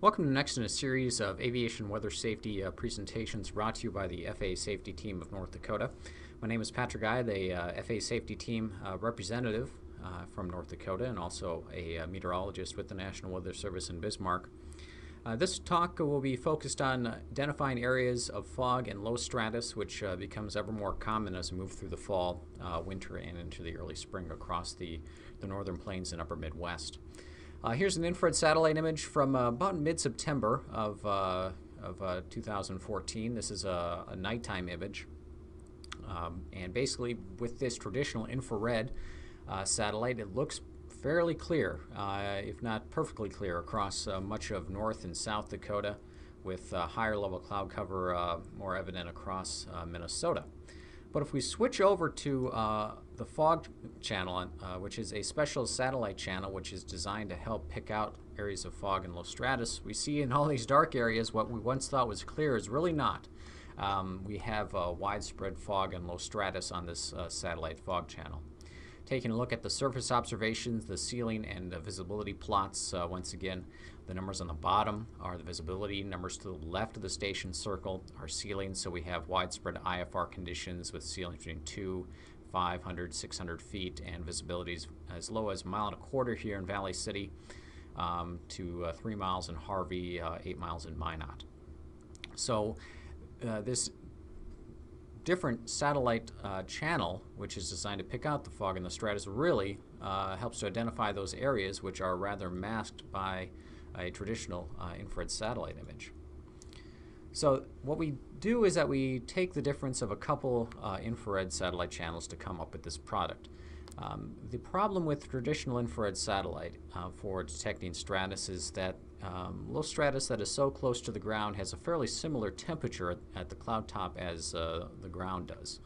Welcome to next in a series of aviation weather safety presentations brought to you by the FAA Safety Team of North Dakota. My name is Patrick Guy, the FAA Safety Team representative from North Dakota and also a meteorologist with the National Weather Service in Bismarck. This talk will be focused on identifying areas of fog and low stratus, which becomes ever more common as we move through the fall, winter, and into the early spring across the northern plains and upper Midwest. Here's an infrared satellite image from about mid-September of 2014. This is a nighttime image. And basically, with this traditional infrared satellite, it looks fairly clear, if not perfectly clear, across much of North and South Dakota, with higher level cloud cover more evident across Minnesota. But if we switch over to the fog channel, which is a special satellite channel which is designed to help pick out areas of fog and low stratus, we see in all these dark areas what we once thought was clear is really not. We have widespread fog and low stratus on this satellite fog channel. Taking a look at the surface observations, the ceiling and visibility plots, once again, the numbers on the bottom are the visibility. Numbers to the left of the station circle are ceilings, so we have widespread IFR conditions with ceilings between 200, 500, 600 feet and visibilities as low as 1.25 miles here in Valley City to 3 miles in Harvey, 8 miles in Minot. So this different satellite channel, which is designed to pick out the fog and the stratus, really helps to identify those areas which are rather masked by a traditional infrared satellite image. So what we do is that we take the difference of a couple infrared satellite channels to come up with this product. The problem with traditional infrared satellite for detecting stratus is that low stratus that is so close to the ground has a fairly similar temperature at the cloud top as the ground does.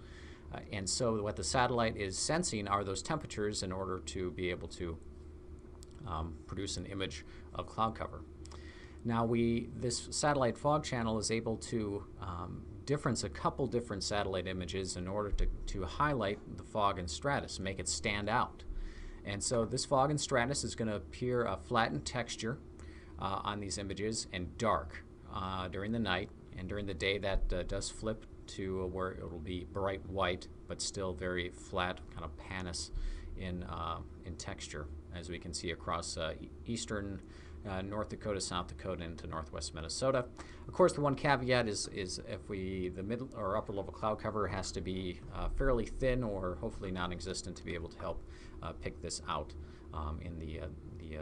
And so what the satellite is sensing are those temperatures in order to be able to produce an image of cloud cover. Now this satellite fog channel is able to difference a couple different satellite images in order to highlight the fog and stratus, make it stand out. And so this fog and stratus is going to appear a flattened texture on these images and dark during the night, and during the day that does flip to where it will be bright white but still very flat, kind of panis in texture, as we can see across eastern North Dakota, South Dakota, into northwest Minnesota. Of course, the one caveat is if the middle or upper level cloud cover has to be fairly thin or hopefully non-existent to be able to help pick this out in the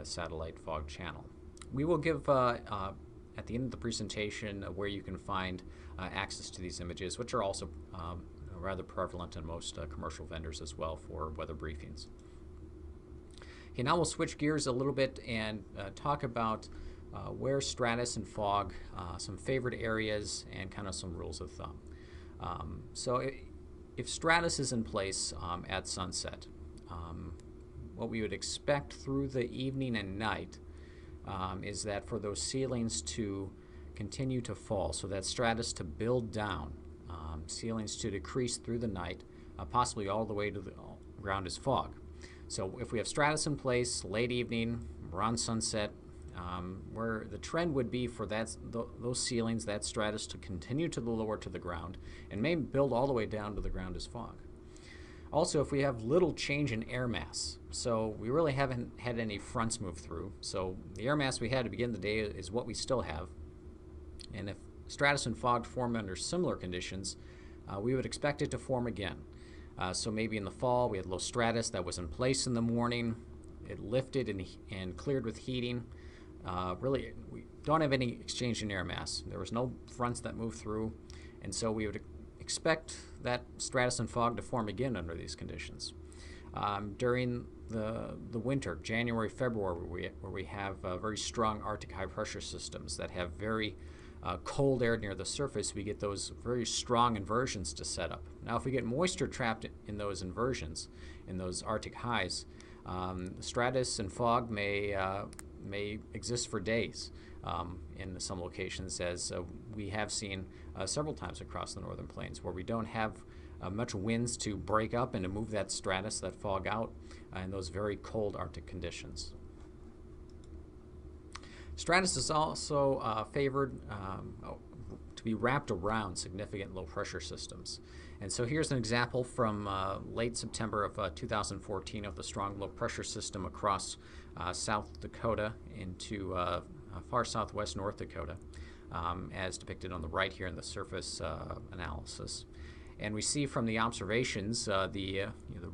satellite fog channel. We will give at the end of the presentation where you can find access to these images, which are also rather prevalent in most commercial vendors as well for weather briefings. Okay, now we'll switch gears a little bit and talk about where stratus and fog, some favorite areas, and kind of some rules of thumb. If stratus is in place at sunset, what we would expect through the evening and night is that for those ceilings to continue to fall, so that stratus to build down, ceilings to decrease through the night, possibly all the way to the ground as fog. So if we have stratus in place, late evening, around sunset, where the trend would be for those ceilings, that stratus to continue to the lower to the ground, and may build all the way down to the ground as fog. Also, if we have little change in air mass, so we really haven't had any fronts move through, so the air mass we had to begin the day is what we still have, and if stratus and fog form under similar conditions, we would expect it to form again. So maybe in the fall we had low stratus that was in place in the morning, it lifted and cleared with heating. Really, we don't have any exchange in air mass. There was no fronts that moved through, and so we would expect that stratus and fog to form again under these conditions. During the winter, January, February, where we have very strong Arctic high pressure systems that have very cold air near the surface, we get those very strong inversions to set up. Now if we get moisture trapped in those inversions, in those Arctic highs, stratus and fog may exist for days in some locations, as we have seen several times across the northern plains, where we don't have much winds to break up and to move that stratus, that fog out in those very cold Arctic conditions. Stratus is also favored to be wrapped around significant low pressure systems. And so here's an example from late September of 2014 of the strong low pressure system across South Dakota into far southwest North Dakota, as depicted on the right here in the surface analysis. And we see from the observations the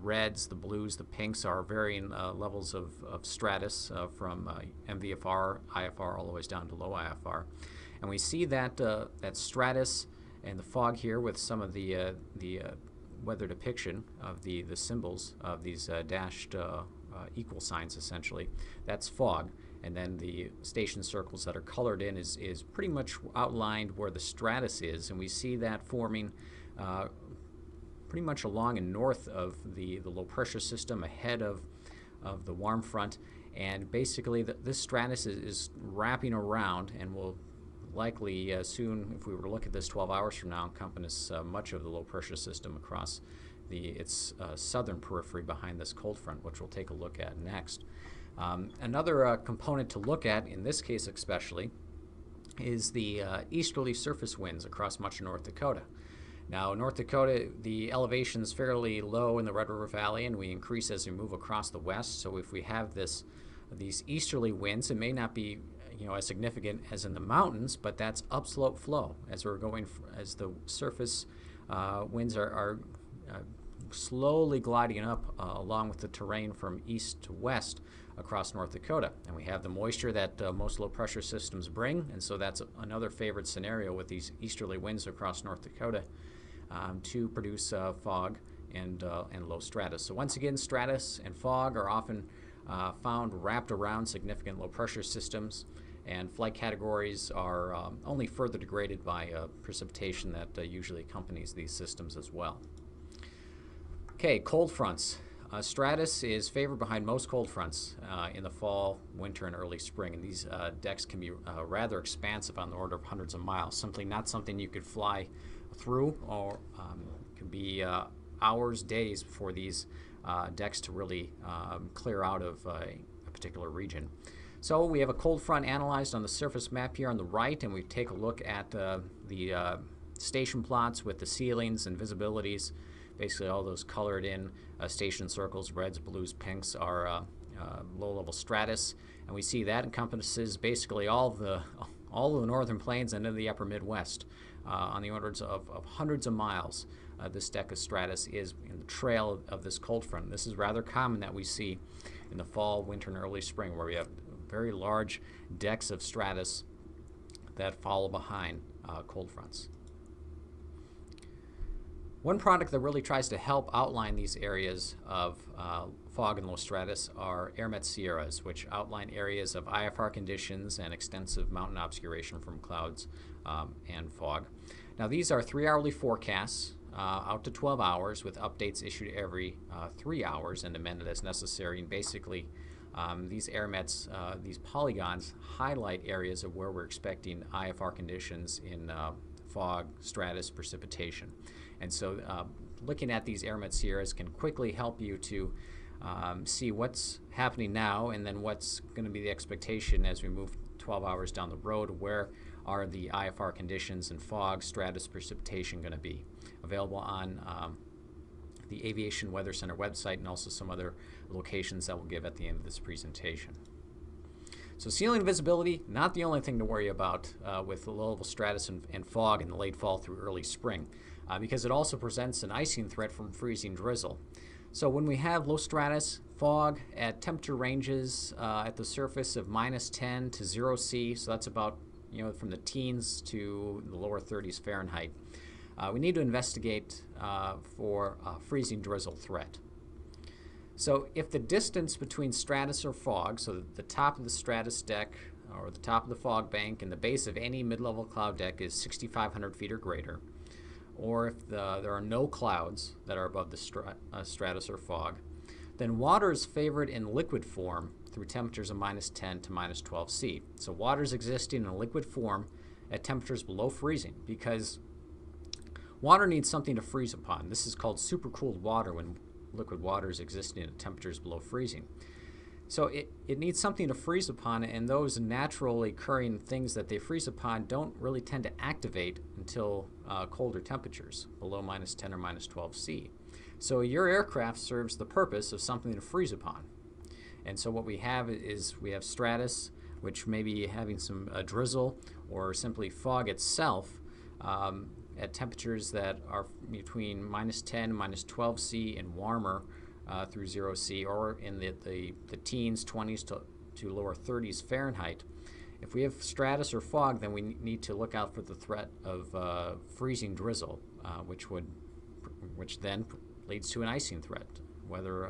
reds, the blues, the pinks are varying levels of stratus from MVFR, IFR, all the way down to low IFR. And we see that that stratus and the fog here with some of the weather depiction of the symbols of these dashed equal signs, essentially. That's fog. And then the station circles that are colored in is pretty much outlined where the stratus is. And we see that forming pretty much along and north of the low pressure system, ahead of the warm front. And basically this stratus is wrapping around and will likely soon, if we were to look at this 12 hours from now, encompass much of the low pressure system across its southern periphery behind this cold front, which we'll take a look at next. Another component to look at, in this case especially, is the easterly surface winds across much of North Dakota. Now, North Dakota, the elevation is fairly low in the Red River Valley, and we increase as we move across the west. So if we have these easterly winds, it may not be as significant as in the mountains, but that's upslope flow as we're going as the surface winds are slowly gliding up along with the terrain from east to west across North Dakota. And we have the moisture that most low pressure systems bring, and so that's another favorite scenario with these easterly winds across North Dakota to produce fog and low stratus. So once again, stratus and fog are often found wrapped around significant low pressure systems, and flight categories are only further degraded by precipitation that usually accompanies these systems as well. Okay, cold fronts. Stratus is favored behind most cold fronts in the fall, winter, and early spring, and these decks can be rather expansive on the order of hundreds of miles, simply not something you could fly through, or it could be hours, days before these decks to really clear out of a particular region. So we have a cold front analyzed on the surface map here on the right, and we take a look at the station plots with the ceilings and visibilities. Basically all those colored in station circles, reds, blues, pinks, are low-level stratus, and we see that encompasses basically all of the northern plains and in the upper Midwest on the orders of hundreds of miles. This deck of stratus is in the trail of this cold front. This is rather common that we see in the fall, winter, and early spring, where we have very large decks of stratus that follow behind cold fronts. One product that really tries to help outline these areas of fog and low stratus are AIRMET Sierras, which outline areas of IFR conditions and extensive mountain obscuration from clouds and fog. Now, these are 3-hourly forecasts out to 12 hours with updates issued every 3 hours and amended as necessary. And basically, these AIRMETs, these polygons, highlight areas of where we're expecting IFR conditions in fog, stratus, precipitation. And so looking at these AIRMET Sierras can quickly help you to see what's happening now and then what's going to be the expectation as we move 12 hours down the road. Where are the IFR conditions and fog, stratus, precipitation going to be? Available on the Aviation Weather Center website, and also some other locations that we'll give at the end of this presentation. So ceiling visibility, not the only thing to worry about with low-level stratus and fog in the late fall through early spring, because it also presents an icing threat from freezing drizzle. So when we have low stratus, fog at temperature ranges at the surface of -10 to 0 C, so that's about from the teens to the lower 30s Fahrenheit, we need to investigate for freezing drizzle threat. So if the distance between stratus or fog, so the top of the stratus deck or the top of the fog bank and the base of any mid-level cloud deck is 6,500 feet or greater, or if there are no clouds that are above the stratus or fog, then water is favored in liquid form through temperatures of -10 to -12 C. So water is existing in a liquid form at temperatures below freezing because water needs something to freeze upon. This is called supercooled water when liquid water is existing at temperatures below freezing. So it needs something to freeze upon, and those naturally occurring things that they freeze upon don't really tend to activate until colder temperatures, below -10 or -12 C. So your aircraft serves the purpose of something to freeze upon. And so what we have is we have stratus, which may be having some drizzle or simply fog itself at temperatures that are between -10 and -12 C and warmer through 0 C, or in the teens, 20s to lower 30s Fahrenheit. If we have stratus or fog, then we need to look out for the threat of freezing drizzle, which then leads to an icing threat, whether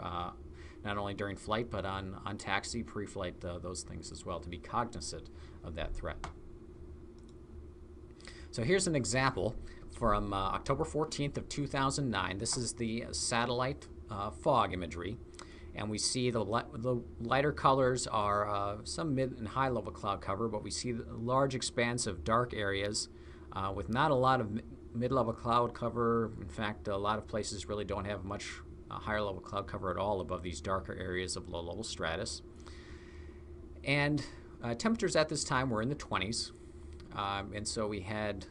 not only during flight but on taxi, pre-flight, those things as well, to be cognizant of that threat. So here's an example from October 14th of 2009. This is the satellite fog imagery, and we see the lighter colors are some mid and high level cloud cover, but we see a large expanse of dark areas with not a lot of mid-level cloud cover. In fact, a lot of places really don't have much higher level cloud cover at all above these darker areas of low-level stratus. And temperatures at this time were in the 20s, and so we had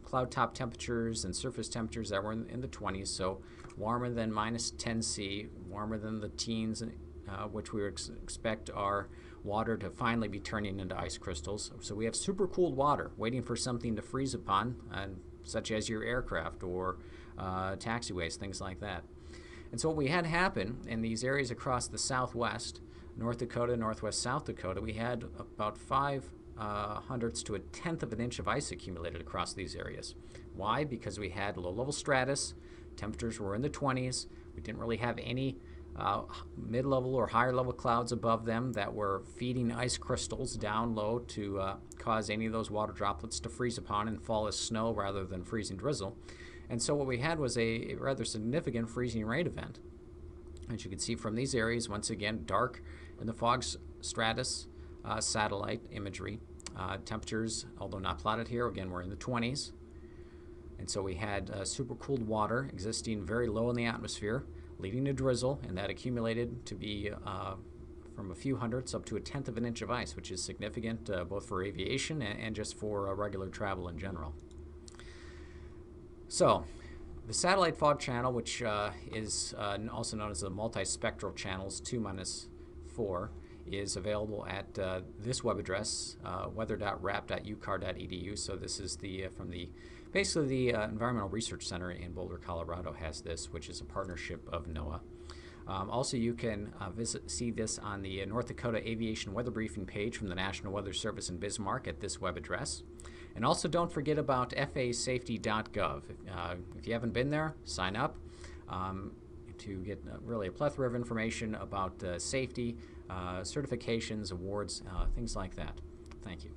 cloud top temperatures and surface temperatures that were in the 20s, so warmer than -10 C, warmer than the teens, which we would expect our water to finally be turning into ice crystals. So we have super cooled water waiting for something to freeze upon, such as your aircraft or taxiways, things like that. And so what we had happen in these areas across the southwest, North Dakota, northwest South Dakota, we had about 5/100ths to 1/10 of an inch of ice accumulated across these areas. Why? Because we had low-level stratus, temperatures were in the 20s, we didn't really have any mid-level or higher-level clouds above them that were feeding ice crystals down low to cause any of those water droplets to freeze upon and fall as snow rather than freezing drizzle. And so what we had was a rather significant freezing rate event. As you can see from these areas, once again, dark in the fog stratus satellite imagery. Temperatures, although not plotted here, again, were in the 20s. And so we had supercooled water existing very low in the atmosphere, leading to drizzle, and that accumulated to be from a few hundredths up to 1/10 of an inch of ice, which is significant both for aviation and just for regular travel in general. So the satellite fog channel, which is also known as the multispectral channels 2-4, is available at this web address, weather.rap.ucar.edu. So this is basically the Environmental Research Center in Boulder, Colorado has this, which is a partnership of NOAA. Also, you can see this on the North Dakota Aviation Weather Briefing page from the National Weather Service in Bismarck at this web address. And also don't forget about FAAsafety.gov. If you haven't been there, sign up to get really a plethora of information about safety, certifications, awards, things like that. Thank you.